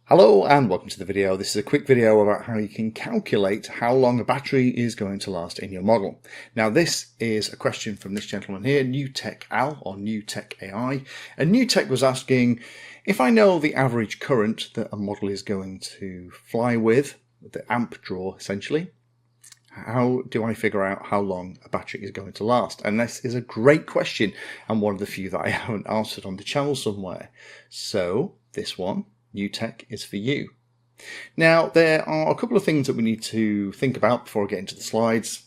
Hello and welcome to the video. This is a quick video about how you can calculate how long a battery is going to last in your model. Now this is a question from this gentleman here, New Tech Al or New Tech AI. And New Tech was asking, if I know the average current that a model is going to fly with, the amp draw essentially, how do I figure out how long a battery is going to last? And this is a great question and one of the few that I haven't answered on the channel somewhere. So this one, New Tech, is for you. Now, there are a couple of things that we need to think about before I get into the slides.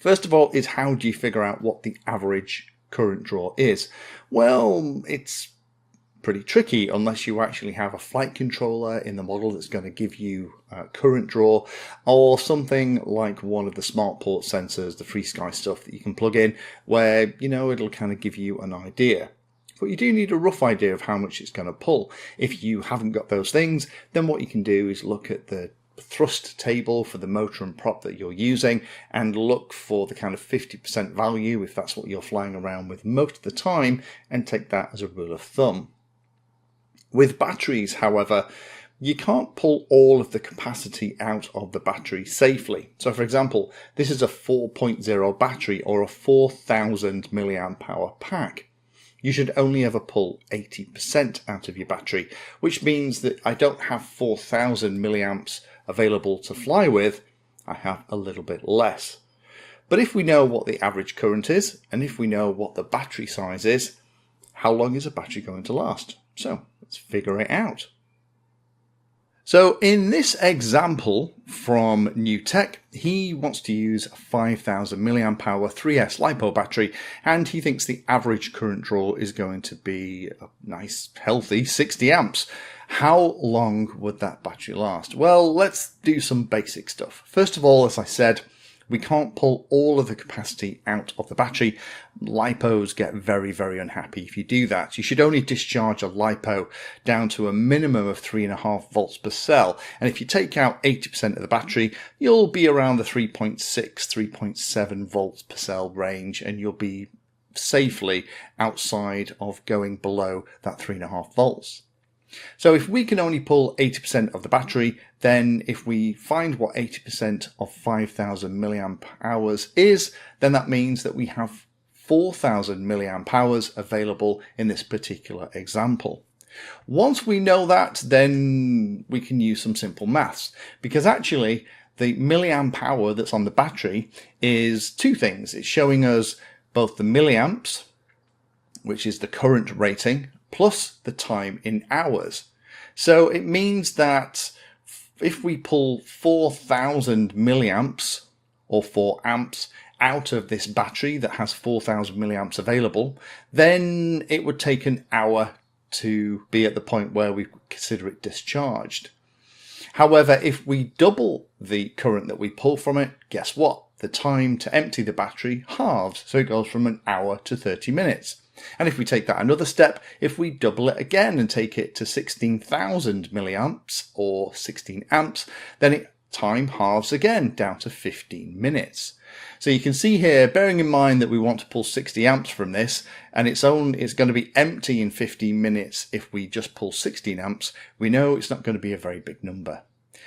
First of all is, how do you figure out what the average current draw is? Well, it's pretty tricky unless you actually have a flight controller in the model that's going to give you current draw, or something like one of the smart port sensors, the FreeSky stuff that you can plug in, where, you know, it'll kind of give you an idea. But you do need a rough idea of how much it's going to pull. If you haven't got those things, then what you can do is look at the thrust table for the motor and prop that you're using and look for the kind of 50% value, if that's what you're flying around with most of the time, and take that as a rule of thumb. With batteries, however, you can't pull all of the capacity out of the battery safely. So for example, this is a 4.0 battery or a 4000 milliamp hour pack. You should only ever pull 80% out of your battery, which means that I don't have 4000 milliamps available to fly with, I have a little bit less. But if we know what the average current is, and if we know what the battery size is, how long is a battery going to last? So let's figure it out. So in this example from New Tech, he wants to use a 5000 milliamp hour 3S LiPo battery, and he thinks the average current draw is going to be a nice healthy 60 amps. How long would that battery last? Well, let's do some basic stuff. First of all, as I said, we can't pull all of the capacity out of the battery. LiPos get very, very unhappy if you do that. You should only discharge a LiPo down to a minimum of 3.5 volts per cell. And if you take out 80% of the battery, you'll be around the 3.6, 3.7 volts per cell range, and you'll be safely outside of going below that 3.5 volts. So if we can only pull 80% of the battery, then if we find what 80% of 5000 milliamp hours is, then that means that we have 4000 milliamp hours available in this particular example. Once we know that, then we can use some simple maths, because actually the milliamp hour that's on the battery is two things. It's showing us both the milliamps, which is the current rating, plus the time in hours. So it means that if we pull 4000 milliamps or 4 amps out of this battery that has 4000 milliamps available, then it would take an hour to be at the point where we consider it discharged. However, if we double the current that we pull from it, guess what? The time to empty the battery halves, so it goes from an hour to 30 minutes. And if we take that another step, if we double it again and take it to 16,000 milliamps or 16 amps, then time halves again down to 15 minutes. So you can see here, bearing in mind that we want to pull 60 amps from this, and it's going to be empty in 15 minutes if we just pull 16 amps, we know it's not going to be a very big number.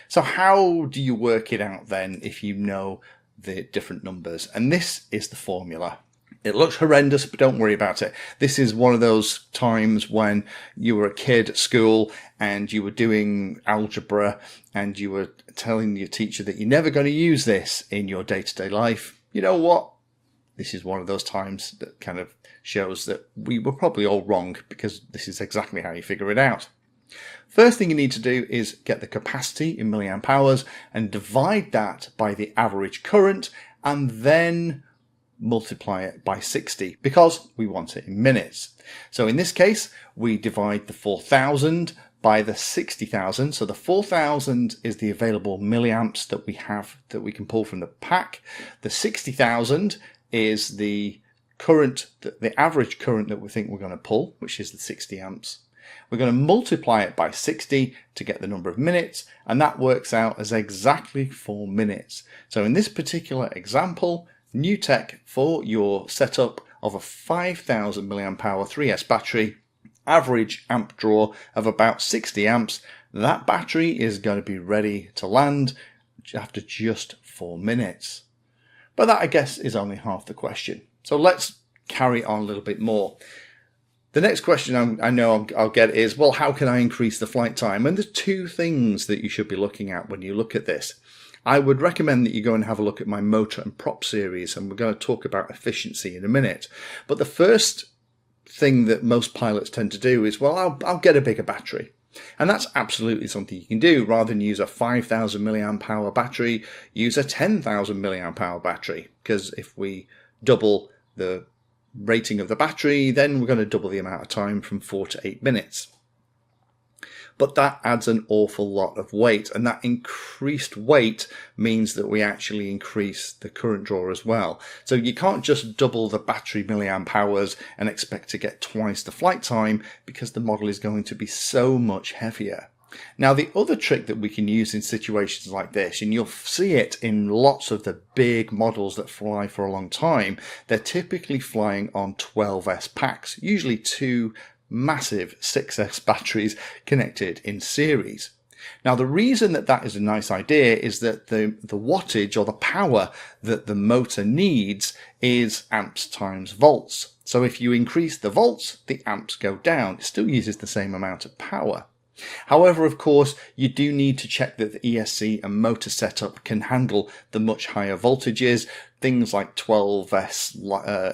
So how do you work it out then if you know the different numbers? And this is the formula. It looks horrendous, but don't worry about it. This is one of those times when you were a kid at school and you were doing algebra and you were telling your teacher that you're never going to use this in your day-to-day life. You know what? This is one of those times that kind of shows that we were probably all wrong, because this is exactly how you figure it out. First thing you need to do is get the capacity in milliamp hours and divide that by the average current, and then multiply it by 60 because we want it in minutes. So in this case, we divide the 4000 by the 60,000. So the 4000 is the available milliamps that we have that we can pull from the pack. The 60,000 is the current, the average current that we think we're going to pull, which is the 60 amps. We're going to multiply it by 60 to get the number of minutes, and that works out as exactly 4 minutes. So in this particular example, New Tech, for your setup of a 5000 milliamp hour 3S battery, average amp draw of about 60 amps, that battery is going to be ready to land after just 4 minutes. But that, I guess, is only half the question. So let's carry on a little bit more. The next question I know I'll get is, well, how can I increase the flight time? And there's two things that you should be looking at when you look at this. I would recommend that you go and have a look at my motor and prop series, and we're going to talk about efficiency in a minute. But the first thing that most pilots tend to do is, well, I'll get a bigger battery. And that's absolutely something you can do. Rather than use a 5,000 milliamp hour battery, use a 10,000 milliamp hour battery. Because if we double the rating of the battery, then we're going to double the amount of time from 4 to 8 minutes. But that adds an awful lot of weight, and that increased weight means that we actually increase the current draw as well. So you can't just double the battery milliamp hours and expect to get twice the flight time, because the model is going to be so much heavier. Now, the other trick that we can use in situations like this, and you'll see it in lots of the big models that fly for a long time, they're typically flying on 12S packs, usually two massive 6S batteries connected in series. Now, the reason that is a nice idea is that the wattage or the power that the motor needs is amps times volts. So if you increase the volts, the amps go down. It still uses the same amount of power. However, of course, you do need to check that the ESC and motor setup can handle the much higher voltages. Things like 12S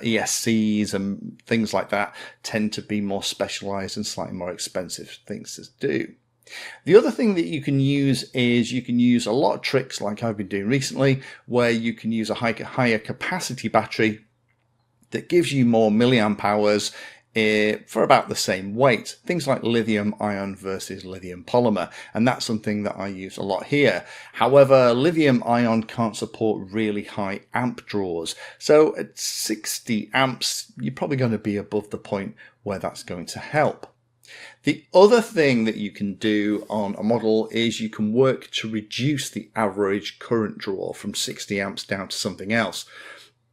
ESCs and things like that tend to be more specialized and slightly more expensive things to do. The other thing that you can use is you can use a lot of tricks like I've been doing recently, where you can use a higher capacity battery that gives you more milliamp hours for about the same weight. Things like lithium ion versus lithium polymer, and that's something that I use a lot here. However, lithium ion can't support really high amp draws, so at 60 amps you're probably going to be above the point where that's going to help. The other thing that you can do on a model is you can work to reduce the average current draw from 60 amps down to something else.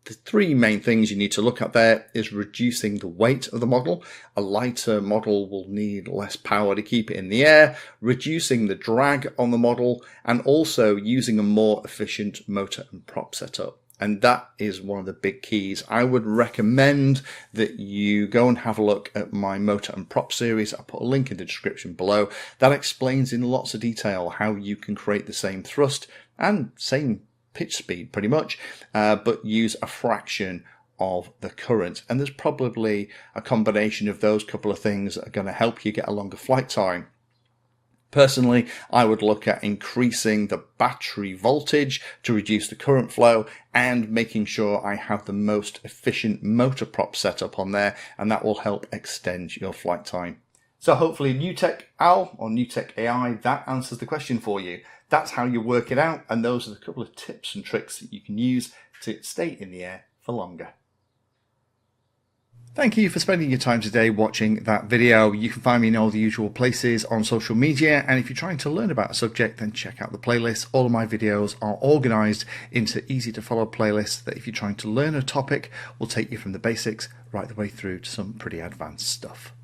The three main things you need to look at there is reducing the weight of the model. A lighter model will need less power to keep it in the air, reducing the drag on the model, and also using a more efficient motor and prop setup. And that is one of the big keys. I would recommend that you go and have a look at my motor and prop series. I'll put a link in the description below. That explains in lots of detail how you can create the same thrust and same pitch speed pretty much, but use a fraction of the current. And there's probably a combination of those couple of things that are going to help you get a longer flight time. Personally, I would look at increasing the battery voltage to reduce the current flow and making sure I have the most efficient motor prop setup on there, and that will help extend your flight time. So hopefully NewTek Al or NewTek AI, that answers the question for you. That's how you work it out, and those are a couple of tips and tricks that you can use to stay in the air for longer. Thank you for spending your time today watching that video. You can find me in all the usual places on social media, and if you're trying to learn about a subject, then check out the playlist. All of my videos are organized into easy to follow playlists that if you're trying to learn a topic will take you from the basics right the way through to some pretty advanced stuff.